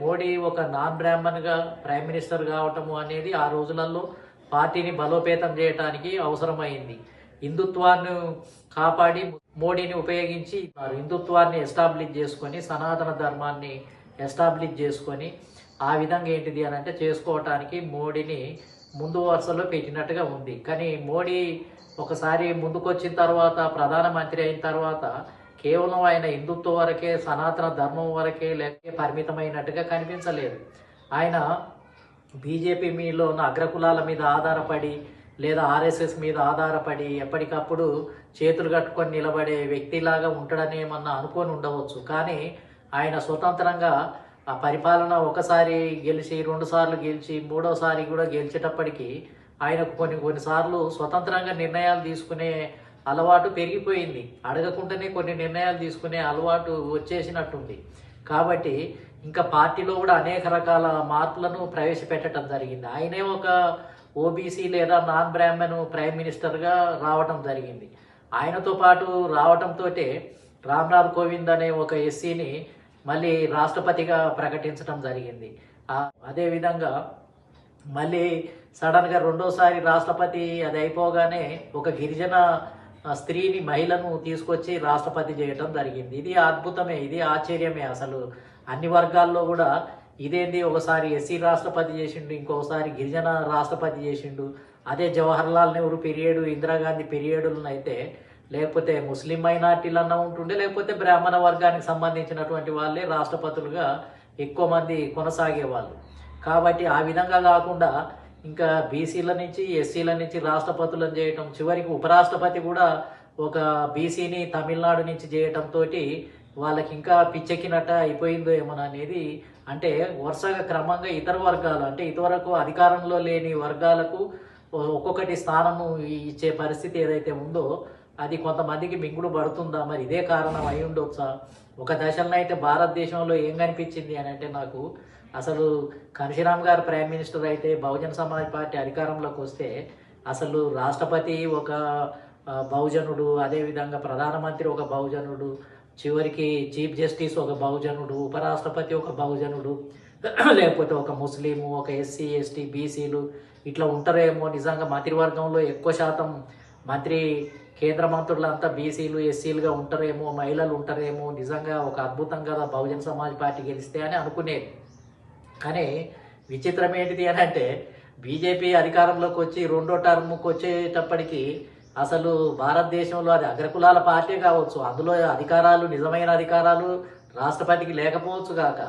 మోడీ ఒక non బ్రాహ్మణ్గా prime minister కావటము అనేది ఆ రోజులలో పార్టీని బలోపేతం చేయడానికి అవసరమైంది. హిందుత్వాన్ని కాపాడి మోడీని ఉపయోగించి హిందుత్వాన్ని ఎస్టాబ్లిష్ చేసుకొని సనాతన ధర్మాన్ని ఎస్టాబ్లిష్ చేసుకొని ఆ విధంగా ఏంటిది అని అంటే చేసుకోవటానికి మోడీని ముందు వరుసలో పెట్టినట్టుగా ఉంది. కానీ మోడీ ఒకసారి ముందుకొచ్చిన తర్వాత ప్రధానమంత్రి అయిన తర్వాత కేవలం ఆయన హిందుత్వం వరకే సనాతన ధర్మం వరకే లేక పరిమితమైనట్టుగా కనిపించలేదు. ఆయన బీజేపీ మీలో ఉన్న అగ్రకులాల మీద ఆధారపడి లేదా ఆర్ఎస్ఎస్ మీద ఆధారపడి ఎప్పటికప్పుడు చేతులు కట్టుకొని నిలబడే వ్యక్తిలాగా ఉంటాడని ఏమన్నా అనుకొని ఉండవచ్చు. కానీ ఆయన స్వతంత్రంగా ఆ పరిపాలన ఒకసారి గెలిచి 2 సార్లు గెలిచి 3వసారి కూడా గెలిచేటప్పటికీ ఆయనకు కొన్నిసార్లు స్వతంత్రంగా నిర్ణయాలు తీసుకునే అలవాటు పెరిగిపోయింది. అడగకుండానే కొన్ని నిర్ణయాలు తీసుకునే అలవాటు వచ్చేసినట్టుంది. కాబట్టి ఇంకా పార్టీలో కూడా అనేక రకాల మార్పులను ప్రవేశపెట్టడం జరిగింది. ఆయనే ఒక ఓబీసీ లేదా నాన్ బ్రాహ్మణ్ ప్రైమ్ మినిస్టర్గా రావటం జరిగింది. ఆయనతో పాటు రావటంతో రామ్నాథ్ కోవింద్ అనే ఒక ఎస్సీని మళ్ళీ రాష్ట్రపతిగా ప్రకటించడం జరిగింది. అదేవిధంగా మళ్ళీ సడన్గా 2వసారి రాష్ట్రపతి అది అయిపోగానే ఒక గిరిజన స్త్రీని మహిళను తీసుకొచ్చి రాష్ట్రపతి చేయటం జరిగింది. ఇది అద్భుతమే, ఇది ఆశ్చర్యమే. అసలు అన్ని వర్గాల్లో కూడా ఇదేంది, ఒకసారి ఎస్సీ రాష్ట్రపతి చేసిండు, ఇంకొకసారి గిరిజన రాష్ట్రపతి చేసిండు. అదే జవహర్లాల్ నెహ్రూ పీరియడ్, ఇందిరాగాంధీ పీరియడ్లను అయితే లేకపోతే ముస్లిం మైనార్టీలన్నా ఉంటుండే, లేకపోతే బ్రాహ్మణ వర్గానికి సంబంధించినటువంటి వాళ్ళే రాష్ట్రపతులుగా ఎక్కువ మంది కొనసాగేవాళ్ళు. కాబట్టి ఆ విధంగా కాకుండా ఇంకా బీసీల నుంచి ఎస్సీల నుంచి రాష్ట్రపతులను చేయటం, చివరికి ఉపరాష్ట్రపతి కూడా ఒక బీసీని తమిళనాడు నుంచి చేయటంతో వాళ్ళకి ఇంకా పిచ్చెక్కినట్ట అయిపోయిందో ఏమోననేది. అంటే వరుసగా క్రమంగా ఇతర వర్గాలు అంటే ఇంతవరకు అధికారంలో లేని వర్గాలకు ఒక్కొక్కటి స్థానము ఇచ్చే పరిస్థితి ఏదైతే ఉందో అది కొంతమందికి మింగుడు పడుతుందా, మరి ఇదే కారణం అయి ఉండొచ్చా? ఒక దశలో అయితే భారతదేశంలో ఏం కనిపించింది అని అంటే నాకు అసలు కాన్షీరామ్ గారు ప్రైమ్ మినిస్టర్ అయితే బహుజన సమాజ్ పార్టీ అధికారంలోకి వస్తే అసలు రాష్ట్రపతి ఒక బహుజనుడు, అదేవిధంగా ప్రధానమంత్రి ఒక బహుజనుడు, చివరికి చీఫ్ జస్టిస్ ఒక బహుజనుడు, ఉపరాష్ట్రపతి ఒక బహుజనుడు, లేకపోతే ఒక ముస్లిము, ఒక ఎస్సీ ఎస్టీ బీసీలు ఇట్లా ఉంటారేమో. నిజంగా మంత్రివర్గంలో ఎక్కువ శాతం మంత్రి కేంద్ర మంత్రులంతా బీసీలు ఎస్సీలుగా ఉంటారేమో, మహిళలు ఉంటారేమో. నిజంగా ఒక అద్భుతం కదా బహుజన సమాజ్ పార్టీ గెలిస్తే అని అనుకునేది. కానీ విచిత్రం ఏంటిది అని అంటే బీజేపీ అధికారంలోకి వచ్చి 2వ టర్మ్కి వచ్చేటప్పటికి అసలు భారతదేశంలో అది అగ్రకులాల పార్టీ కావచ్చు, అందులో అధికారాలు నిజమైన అధికారాలు రాష్ట్రపతికి లేకపోవచ్చు కాక.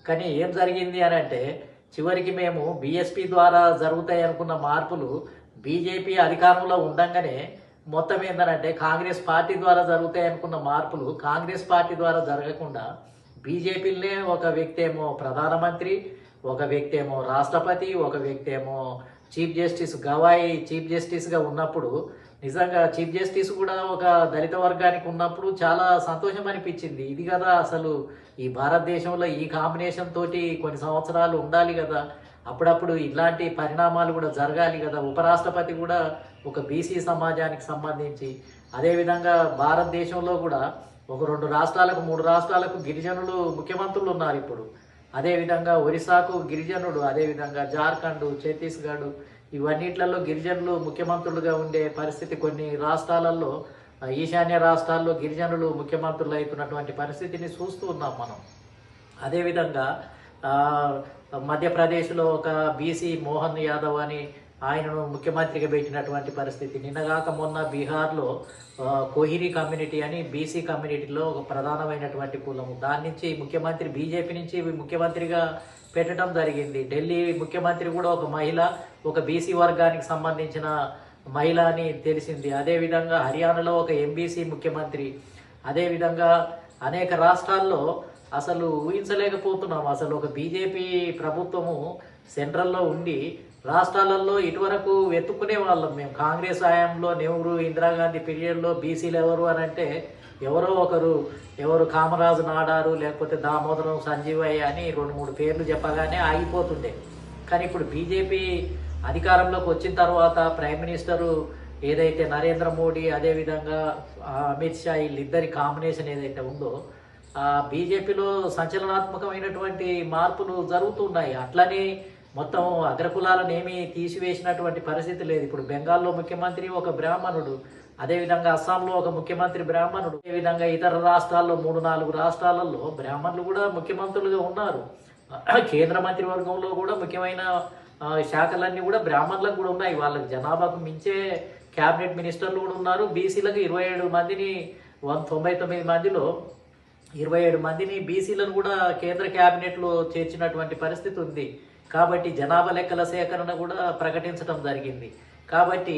కానీ ఏం జరిగింది అని అంటే చివరికి మేము బీఎస్పీ ద్వారా జరుగుతాయి అనుకున్న మార్పులు బీజేపీ అధికారంలో ఉండంగానే మొత్తం ఏంటంటే కాంగ్రెస్ పార్టీ ద్వారా జరుగుతాయి అనుకున్న మార్పులు కాంగ్రెస్ పార్టీ ద్వారా జరగకుండా బీజేపీలనే ఒక వ్యక్తి ఏమో ప్రధానమంత్రి, ఒక వ్యక్తి ఏమో రాష్ట్రపతి, ఒక వ్యక్తి ఏమో చీఫ్ జస్టిస్ గవాయి చీఫ్ జస్టిస్గా ఉన్నప్పుడు నిజంగా చీఫ్ జస్టిస్ కూడా ఒక దళిత వర్గానికి ఉన్నప్పుడు చాలా సంతోషం అనిపించింది. ఇది కదా అసలు ఈ భారతదేశంలో ఈ కాంబినేషన్ తోటి కొన్ని సంవత్సరాలు ఉండాలి కదా, అప్పుడప్పుడు ఇలాంటి పరిణామాలు కూడా జరగాలి కదా. ఉపరాష్ట్రపతి కూడా ఒక బీసీ సమాజానికి సంబంధించి, అదేవిధంగా భారతదేశంలో కూడా ఒక 2 రాష్ట్రాలకు 3 రాష్ట్రాలకు గిరిజనులు ముఖ్యమంత్రులు ఉన్నారు ఇప్పుడు. అదేవిధంగా ఒరిస్సాకు గిరిజనుడు, అదేవిధంగా జార్ఖండ్, ఛత్తీస్గఢ్ ఇవన్నిట్లలో గిరిజనులు ముఖ్యమంత్రులుగా ఉండే పరిస్థితి కొన్ని రాష్ట్రాలలో, ఈశాన్య రాష్ట్రాల్లో గిరిజనులు ముఖ్యమంత్రులు అవుతున్నటువంటి పరిస్థితిని చూస్తూ ఉన్నాం మనం. అదేవిధంగా మధ్యప్రదేశ్లో ఒక బీసీ మోహన్ యాదవ్ అని ఆయనను ముఖ్యమంత్రిగా పెట్టినటువంటి పరిస్థితి. నిన్నగాక మొన్న బీహార్లో కోహిరీ కమ్యూనిటీ అని బీసీ కమ్యూనిటీలో ఒక ప్రధానమైనటువంటి కులము, దాని నుంచి ముఖ్యమంత్రి బీజేపీ నుంచి ముఖ్యమంత్రిగా పెట్టడం జరిగింది. ఢిల్లీ ముఖ్యమంత్రి కూడా ఒక మహిళ, ఒక బీసీ వర్గానికి సంబంధించిన మహిళ అని తెలిసింది. అదేవిధంగా హర్యానాలో ఒక ఎంబీసీ ముఖ్యమంత్రి. అదేవిధంగా అనేక రాష్ట్రాల్లో అసలు ఊహించలేకపోతున్నాం. అసలు ఒక బీజేపీ ప్రభుత్వము సెంట్రల్లో ఉండి రాష్ట్రాలలో ఇటువరకు వెతుక్కునే వాళ్ళం మేము. కాంగ్రెస్ హయాంలో నెహ్రూ ఇందిరాగాంధీ పీరియడ్లో బీసీలు ఎవరు అని అంటే ఎవరో ఒకరు, ఎవరు కామరాజు నాడారు, లేకపోతే దామోదరం సంజీవయ్య అని 2-3 పేర్లు చెప్పగానే ఆగిపోతుండే. కానీ ఇప్పుడు బీజేపీ అధికారంలోకి వచ్చిన తర్వాత ప్రైమ్ మినిస్టరు ఏదైతే నరేంద్ర మోడీ, అదేవిధంగా అమిత్ షా వీళ్ళిద్దరి కాంబినేషన్ ఏదైతే ఉందో బీజేపీలో సంచలనాత్మకమైనటువంటి మార్పులు జరుగుతున్నాయి. అట్లనే మొత్తం అగ్రకులాలను ఏమీ తీసివేసినటువంటి పరిస్థితి లేదు. ఇప్పుడు బెంగాల్లో ముఖ్యమంత్రి ఒక బ్రాహ్మణుడు, అదేవిధంగా అస్సాంలో ఒక ముఖ్యమంత్రి బ్రాహ్మణుడు, అదేవిధంగా ఇతర రాష్ట్రాల్లో 3-4 రాష్ట్రాలలో బ్రాహ్మణులు కూడా ముఖ్యమంత్రులుగా ఉన్నారు. కేంద్ర మంత్రివర్గంలో కూడా ముఖ్యమైన శాఖలన్నీ కూడా బ్రాహ్మణులకు కూడా ఉన్నాయి. వాళ్ళకి జనాభాకు మించే క్యాబినెట్ మినిస్టర్లు కూడా ఉన్నారు. బీసీలకు 27 మందిని 99 మందిలో 27 మందిని బీసీలను కూడా కేంద్ర క్యాబినెట్లో చేర్చినటువంటి పరిస్థితి ఉంది. కాబట్టి జనాభా లెక్కల సేకరణ కూడా ప్రకటించడం జరిగింది. కాబట్టి